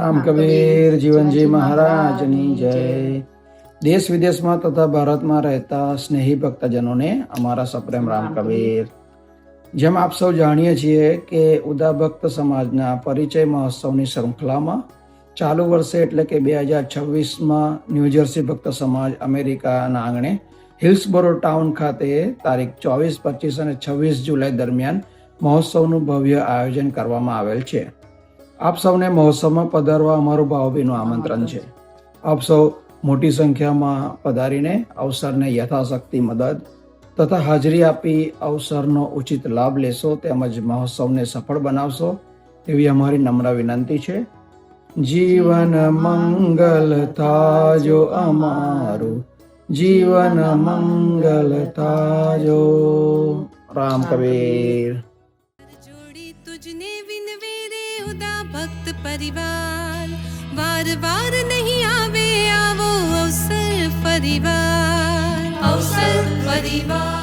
રામ કબીર જીવનજી મહારાજની જય। દેશ વિદેશમાં તથા ભારતમાં રહેતા સ્નેહી ભક્તજનોને અમારા સપ્રેમ રામ કબીર। જેમ આપ સૌ જાણીએ છીએ કે ઉદા ભક્ત સમાજના પરિચય મહોત્સવની શૃંખલામાં ચાલુ વર્ષે એટલે કે 2026માં ન્યૂજર્સી ભક્ત સમાજ અમેરિકાના આંગણે હિલ્સબોરો ટાઉન ખાતે તારીખ 24, 25 અને 26 જુલાઈ દરમિયાન મહોત્સવનું ભવ્ય આયોજન કરવામાં આવેલ છે। આપ સૌને મહોત્સવમાં પધારવા અમારું ભાવભીનું આમંત્રણ છે। આપ સૌ મોટી સંખ્યામાં પધારીને અવસરને યથાશક્તિ મદદ તથા હાજરી આપી અવસરનો ઉચિત લાભ લેશો તેમજ મહોત્સવને સફળ બનાવશો એવી અમારી નમ્ર વિનંતી છે। જીવન મંગલ થાજો અમારું, જીવન મંગલ થાજો। રામ કબીર। जोड़ी तुझने विनवे रे उदा भक्त परिवार, वार वार नहीं आवे आवो अवसर परिवार, अवसर परिवार।